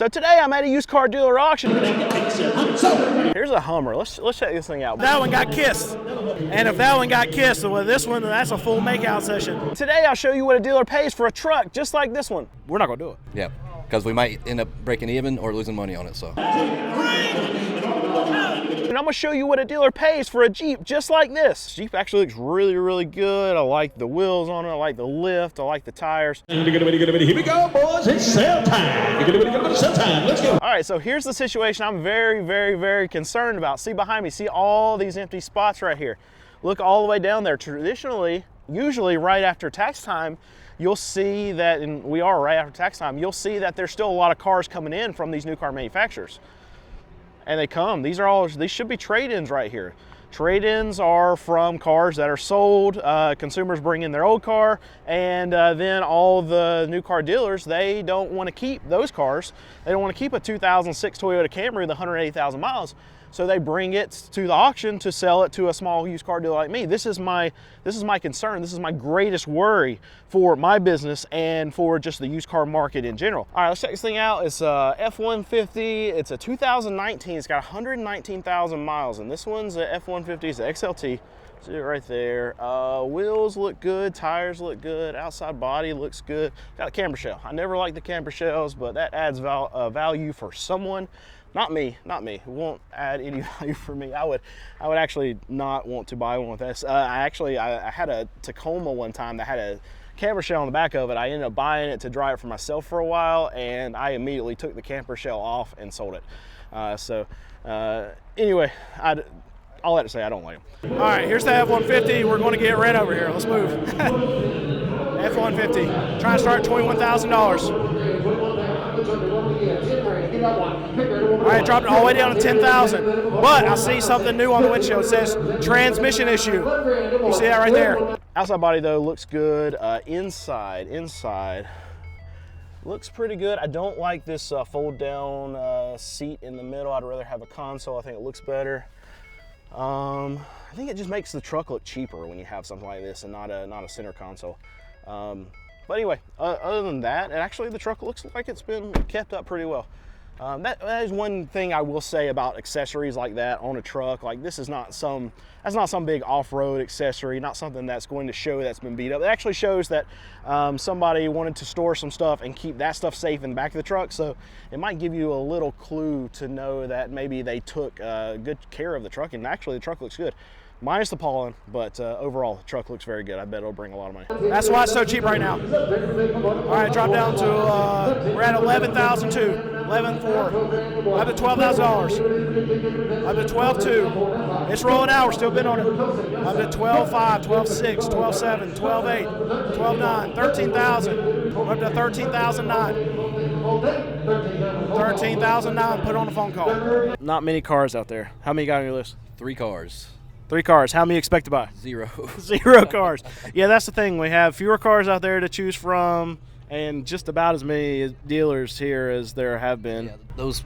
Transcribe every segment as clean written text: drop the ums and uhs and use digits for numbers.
So today I'm at a used car dealer auction. Here's a Hummer. Let's check this thing out. That one got kissed. And if that one got kissed, well, this one, that's a full makeout session. Today I'll show you what a dealer pays for a truck just like this one. We're not gonna do it. Yeah, because we might end up breaking even or losing money on it, so. And I'm gonna show you what a dealer pays for a Jeep just like this. Jeep actually looks really, really good. I like the wheels on it, I like the lift, I like the tires. Here we go, boys, it's sale time. Sale time, let's go. All right, so here's the situation I'm very, very, very concerned about. See behind me, see all these empty spots right here. Look all the way down there. Traditionally, usually right after tax time, you'll see that, and we are right after tax time, you'll see that there's still a lot of cars coming in from these new car manufacturers. And they come, these should be trade-ins right here. Trade-ins are from cars that are sold, consumers bring in their old car, and then all the new car dealers, they don't want to keep those cars. They don't want to keep a 2006 Toyota Camry with 180,000 miles. So they bring it to the auction to sell it to a small used car dealer like me. This is my concern. This is my greatest worry for my business and for just the used car market in general. All right, let's check this thing out. It's a F-150. It's a 2019. It's got 119,000 miles, and this one's a F-150. It's an XLT. See it right there. Wheels look good, tires look good, outside body looks good. Got a camber shell. I never liked the camber shells, but that adds value for someone. Not me, not me. It won't add any value for me. I would actually not want to buy one with this. I had a Tacoma one time that had a camber shell on the back of it. I ended up buying it to drive it for myself for a while, and I immediately took the camber shell off and sold it. Anyway, all that to say, I don't like them. All right, here's the F-150. We're going to get red over here. Let's move. F-150. Trying to start at $21,000. All right, dropped it all the way down to 10,000. But I see something new on the windshield. It says transmission issue. You see that right there? Outside body though looks good. Inside looks pretty good. I don't like this fold down seat in the middle. I'd rather have a console. I think it looks better. I think it just makes the truck look cheaper when you have something like this and not a center console. But anyway, other than that, the truck looks like it's been kept up pretty well. That is one thing I will say about accessories like that on a truck. Like this is that's not some big off-road accessory, not something that's going to show that's been beat up. It actually shows that somebody wanted to store some stuff and keep that stuff safe in the back of the truck. So it might give you a little clue to know that maybe they took good care of the truck, and actually the truck looks good. Minus the pollen, but overall, the truck looks very good. I bet it'll bring a lot of money. That's why it's so cheap right now. All right, drop down to, we're at $11,200, $11,400, up to $12,000, up to $12,200. It's rolling out, we're still bidding on it. Up to $12,500, $12,600, $12,700, $12,800, $12,900, $13,000, up to $13,900. $13,009, put it on a phone call. Not many cars out there. How many you got on your list? 3 cars. 3 cars. How many you expect to buy? 0. 0 cars. Yeah, that's the thing. We have fewer cars out there to choose from, and just about as many dealers here as there have been. Yeah, those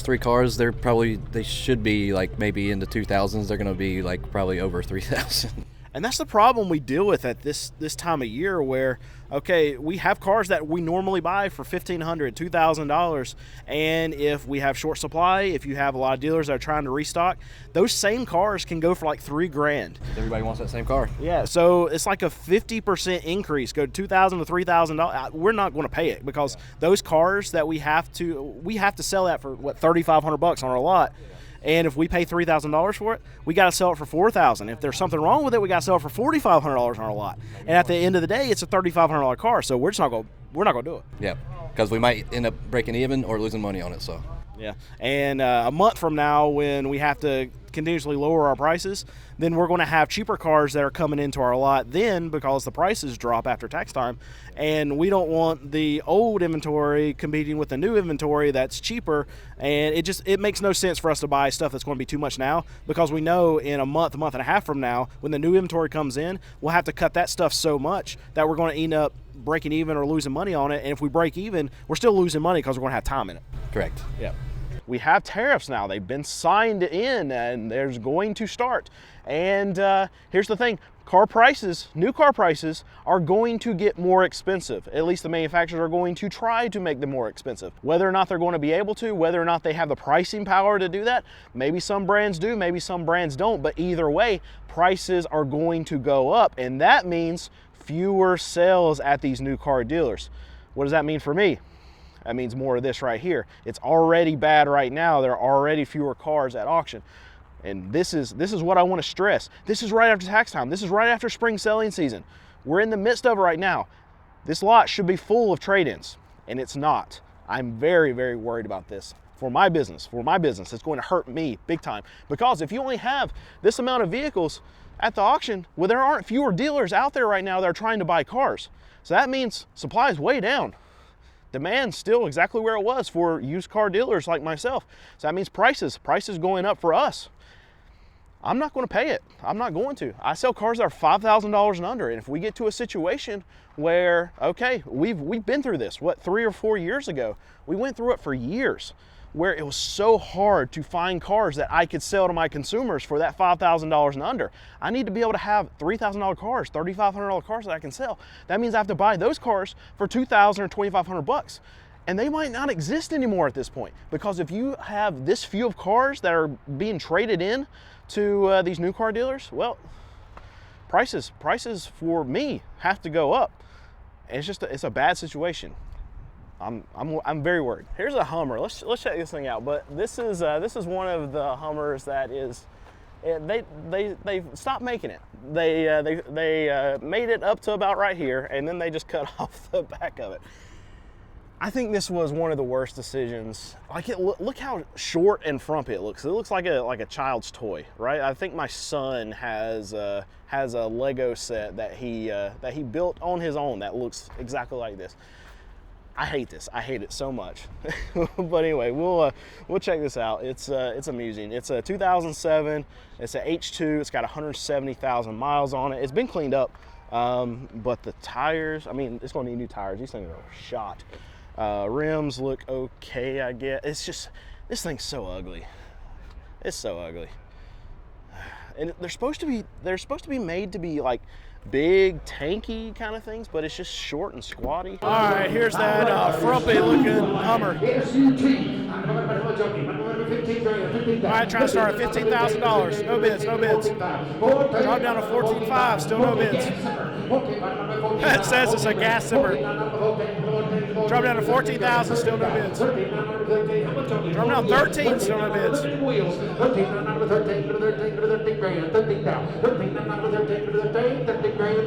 3 cars, they should be like maybe in the 2000s. They're going to be like probably over 3,000. And that's the problem we deal with at this time of year where, okay, we have cars that we normally buy for $1,500, $2,000, and if we have short supply, if you have a lot of dealers that are trying to restock, those same cars can go for like $3,000. Everybody wants that same car. Yeah, so it's like a 50% increase, go $2,000 to $3,000. We're not going to pay it because those cars that we have to sell that for what, $3,500 on our lot. And if we pay $3,000 for it, we got to sell it for $4,000. If there's something wrong with it, we got to sell it for $4,500 on our lot. And at the end of the day, it's a $3,500 car. So we're not going to do it. Yeah, because we might end up breaking even or losing money on it. So. Yeah, and a month from now, when we have to continuously lower our prices, then we're going to have cheaper cars that are coming into our lot then because the prices drop after tax time, and we don't want the old inventory competing with the new inventory that's cheaper, and it makes no sense for us to buy stuff that's going to be too much now because we know in a month and a half from now, when the new inventory comes in, we'll have to cut that stuff so much that we're going to end up breaking even or losing money on it, and if we break even, we're still losing money because we're going to have time in it. Correct. Yeah. We have tariffs now. They've been signed in, and there's going to start. And here's the thing. car prices, new car prices, are going to get more expensive. At least the manufacturers are going to try to make them more expensive. Whether or not they're going to be able to, whether or not they have the pricing power to do that, maybe some brands do, maybe some brands don't, but either way, prices are going to go up, and that means fewer sales at these new car dealers. What does that mean for me? That means more of this right here. It's already bad right now. There are already fewer cars at auction. And this is what I want to stress. This is right after tax time. This is right after spring selling season. We're in the midst of it right now. This lot should be full of trade-ins, and it's not. I'm very, very worried about this. For my business, it's going to hurt me big time. Because if you only have this amount of vehicles at the auction, well, there aren't fewer dealers out there right now that are trying to buy cars. So that means supply is way down. Demand's still exactly where it was for used car dealers like myself. So that means prices going up for us. I'm not going to pay it. I'm not going to. I sell cars that are $5,000 and under. And if we get to a situation where, okay, we've been through this, what, 3 or 4 years ago, we went through it for years, where it was so hard to find cars that I could sell to my consumers for that $5,000 and under. I need to be able to have $3,000 cars, $3,500 cars that I can sell. That means I have to buy those cars for $2,000 or $2,500. And they might not exist anymore at this point, because if you have this few of cars that are being traded in to these new car dealers, well, prices for me have to go up. And it's a bad situation. I'm very worried. Here's a Hummer. Let's check this thing out. But this is one of the Hummers that is, they stopped making it. They made it up to about right here, and then they just cut off the back of it. I think this was one of the worst decisions. Like, look how short and frumpy it looks. It looks like a child's toy, right? I think my son has a Lego set that he built on his own that looks exactly like this. I hate this. I hate it so much. But anyway, we'll check this out. It's amusing. It's a 2007. It's a H2. It's got 170,000 miles on it. It's been cleaned up, but the tires, I mean, it's going to need new tires. These things are shot. Rims look okay, I guess. It's just, this thing's so ugly. It's so ugly. And they're supposed to be made to be like big, tanky kind of things, but it's just short and squatty. All right, here's that frumpy looking Hummer. All right, trying to start at $15,000. No bids, no bids. Drop down to $14,500, still no bids. It says it's a gas simmer. Drop down to $14,000, still no bids. Drop down to $13,000, still no bids.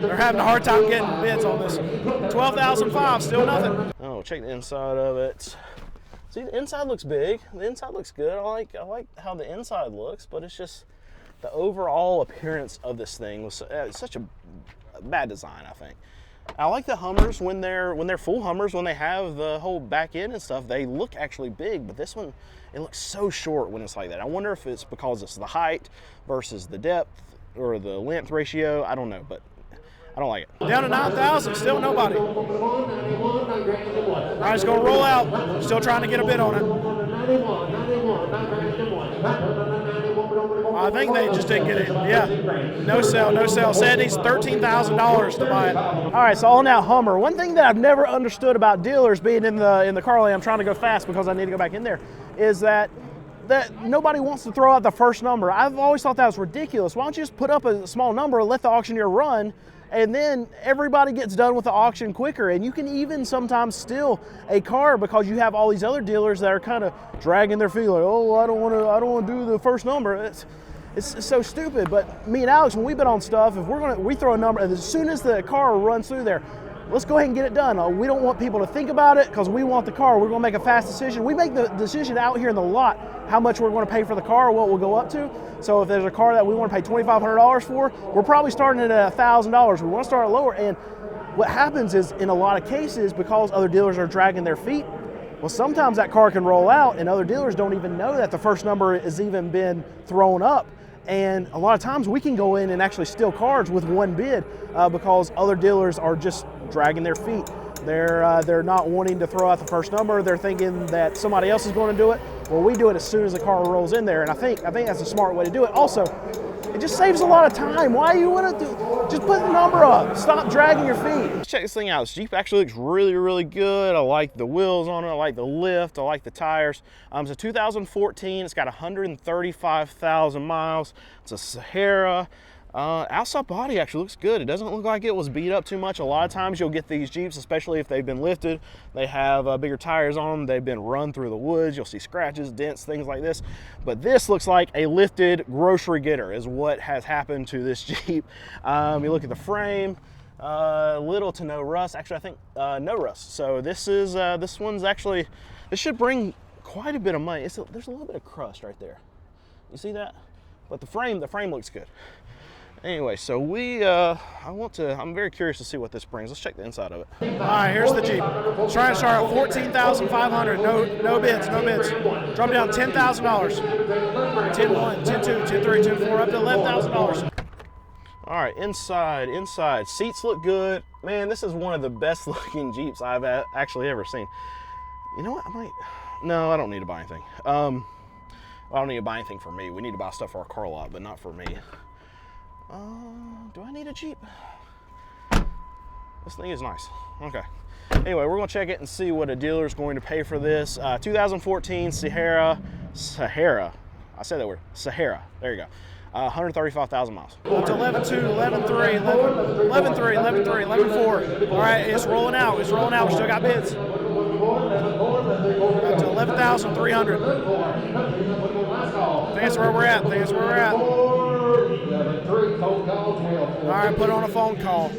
They're having a hard time getting bids on this. $12,500, still nothing. Oh, check the inside of it. See, the inside looks big. The inside looks good. I like how the inside looks, but it's just the overall appearance of this thing was such a bad design, I think. I like the Hummers when they're full Hummers, when they have the whole back end and stuff. They look actually big, but this one, it looks so short when it's like that. I wonder if it's because it's the height versus the depth or the length ratio. I don't know, but I don't like it. Down to $9,000, still nobody. All right, it's going to roll out. Still trying to get a bid on it. I think they just didn't get it. Yeah, no sell, no sell. Said he's $13,000 to buy it. All right, so on that Hummer, one thing that I've never understood about dealers being in the car lane, I'm trying to go fast because I need to go back in there, is that nobody wants to throw out the first number. I've always thought that was ridiculous. Why don't you just put up a small number and let the auctioneer run, and then everybody gets done with the auction quicker. And you can even sometimes steal a car because you have all these other dealers that are kind of dragging their feet like, oh, I don't want to do the first number. It's so stupid. But me and Alex, when we bid on stuff, if we throw a number, and as soon as the car runs through there, let's go ahead and get it done. We don't want people to think about it because we want the car. We're going to make a fast decision. We make the decision out here in the lot how much we're going to pay for the car, what we'll go up to. So if there's a car that we want to pay $2,500 for, we're probably starting at $1,000. We want to start lower. And what happens is, in a lot of cases, because other dealers are dragging their feet, well, sometimes that car can roll out and other dealers don't even know that the first number has even been thrown up. And a lot of times we can go in and actually steal cars with one bid because other dealers are just dragging their feet. They're not wanting to throw out the first number. They're thinking that somebody else is going to do it. Well, we do it as soon as the car rolls in there, and I think that's a smart way to do it. Also, it just saves a lot of time. Why you want to just put the number up? Stop dragging your feet. Let's check this thing out. This Jeep actually looks really, really good. I like the wheels on it. I like the lift. I like the tires. It's a 2014. It's got 135,000 miles. It's a Sahara. Outside body actually looks good. It doesn't look like it was beat up too much. A lot of times you'll get these Jeeps, especially if they've been lifted, they have bigger tires on them, they've been run through the woods, you'll see scratches, dents, things like this. But this looks like a lifted grocery getter is what has happened to this Jeep. You look at the frame, little to no rust. Actually, I think no rust. So this one's actually, this should bring quite a bit of money. There's a little bit of crust right there. You see that? But the frame looks good. Anyway, so I'm very curious to see what this brings. Let's check the inside of it. All right, here's the Jeep. Trying to start at $14,500. No bids. Drop it down $10,000. 10-1, 10-2, 10-3, 10-4, up to $11,000. All right, inside. Seats look good. Man, this is one of the best looking Jeeps I've actually ever seen. You know what? No, I don't need to buy anything. I don't need to buy anything for me. We need to buy stuff for our car lot, but not for me. Do I need a Jeep? This thing is nice. Okay. Anyway, we're going to check it and see what a dealer is going to pay for this. 2014 Sahara. I said that word. Sahara. There you go. 135,000 miles. Up to 11.2, 11.3, 11.3, 11.3, 11.4. All right, it's rolling out. We still got bids. Up to 11,300. I think that's where we're at. All right, put on a phone call.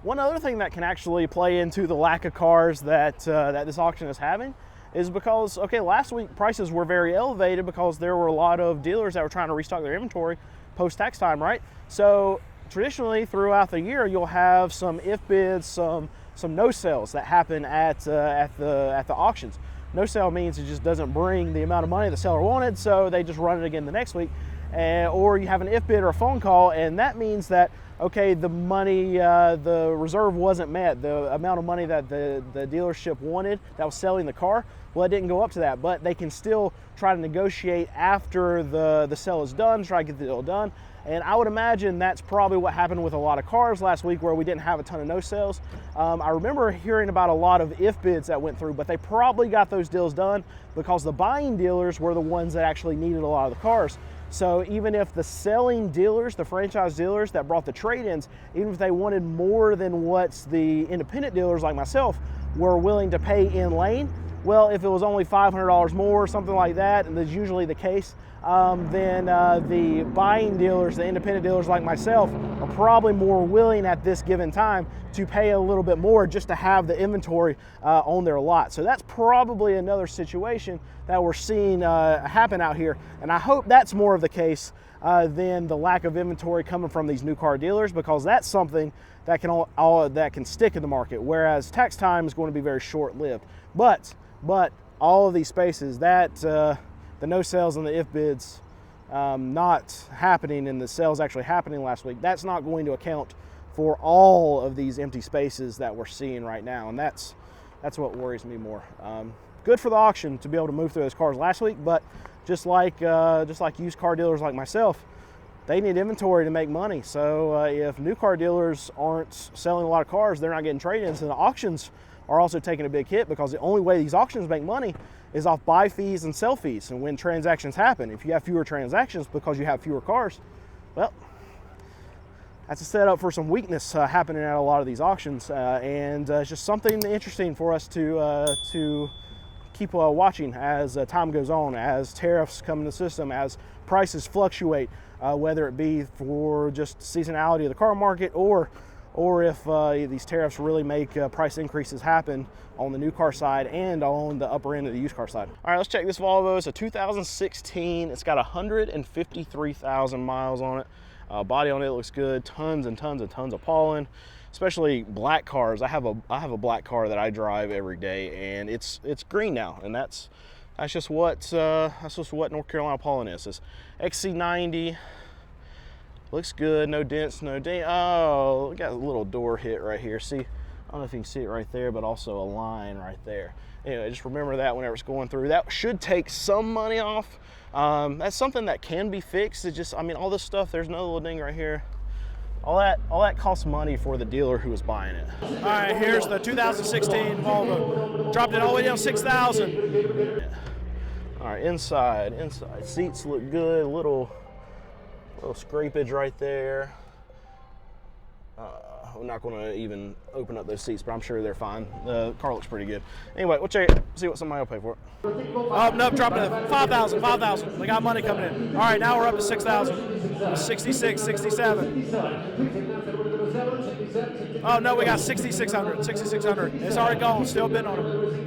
One other thing that can actually play into the lack of cars that this auction is having is because, okay, last week prices were very elevated because there were a lot of dealers that were trying to restock their inventory post-tax time, right? So traditionally throughout the year, you'll have some if bids, some no sales that happen at the auctions. No sale means it just doesn't bring the amount of money the seller wanted, so they just run it again the next week. Or you have an if bid or a phone call, and that means that, okay, the money, the reserve wasn't met. The amount of money that the dealership wanted that was selling the car, well, it didn't go up to that, but they can still try to negotiate after the sale is done, try to get the deal done. And I would imagine that's probably what happened with a lot of cars last week where we didn't have a ton of no sales. I remember hearing about a lot of if bids that went through, but they probably got those deals done because the buying dealers were the ones that actually needed a lot of the cars. So even if the selling dealers, the franchise dealers that brought the trade-ins, even if they wanted more than what the independent dealers like myself were willing to pay in lane, well, if it was only $500 more or something like that, and that's usually the case, then the buying dealers, the independent dealers like myself, are probably more willing at this given time to pay a little bit more just to have the inventory on their lot. So that's probably another situation that we're seeing happen out here. And I hope that's more of the case than the lack of inventory coming from these new car dealers, because that's something that can stick in the market, whereas tax time is going to be very short-lived. But all of these spaces, that the no sales and the if bids not happening and the sales actually happening last week, that's not going to account for all of these empty spaces that we're seeing right now, and that's what worries me more. Good for the auction to be able to move through those cars last week, but just like used car dealers like myself, they need inventory to make money. So if new car dealers aren't selling a lot of cars, they're not getting trade-ins, and the auctions are also taking a big hit, because the only way these auctions make money is off buy fees and sell fees. And when transactions happen, if you have fewer transactions because you have fewer cars, well, that's a setup for some weakness happening at a lot of these auctions, and it's just something interesting for us to keep watching as time goes on, as tariffs come in the system, as prices fluctuate, whether it be for just seasonality of the car market, or if these tariffs really make price increases happen on the new car side and on the upper end of the used car side. All right, let's check this Volvo. It's a 2016. It's got 153,000 miles on it. Body on it looks good. Tons and tons and tons of pollen, especially black cars. I have a black car that I drive every day, and it's green now, and that's just what North Carolina pollen is. It's XC90. Looks good, no dents, no ding. Oh, we got a little door hit right here. See, I don't know if you can see it right there, but also a line right there. Anyway, just remember that whenever it's going through. That should take some money off. That's something that can be fixed. It's just, I mean, all this stuff, there's no little ding right here. All that costs money for the dealer who was buying it. All right, here's the 2016 Volvo. Dropped it all the way down 6,000. Yeah. All right, inside seats look good. Little scrapage right there. I'm not going to even open up those seats, but I'm sure they're fine. The car looks pretty good. Anyway, we'll check it, see what somebody will pay for it. Oh, nope, dropped it to 5,000, 5,000. We got money coming in. All right, now we're up to 6,000. 66, 67. Oh, no, we got 6,600, 6,600. It's already gone, still bidding on it.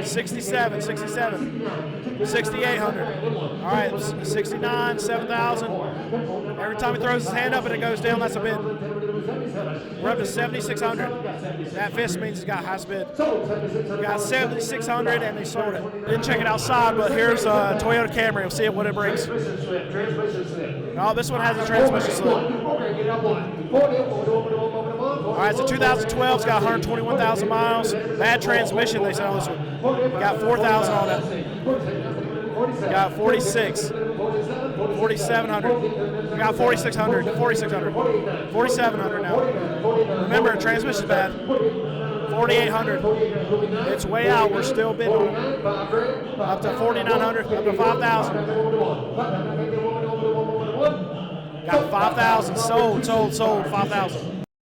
67, 67, 6,800. All right, 69, 7,000. Every time he throws his hand up and it goes down, that's a bid. We're up to 7,600. That fist means he's got highest bid. We got 7,600 and they sold it. Didn't check it outside, but here's a Toyota Camry. We'll see what it brings. Oh, this one has a transmission slip. All right, so 2012, it's got 121,000 miles. Bad transmission, they said on this one. Got 4,000 on it. Got 46, 4,700. We got 4,600, 4,600, 4,700 now. Remember, transmission's bad. 4,800. It's way out. We're still bidding on it. Up to 4,900, up to 5,000. Got 5,000. Sold, 5,000.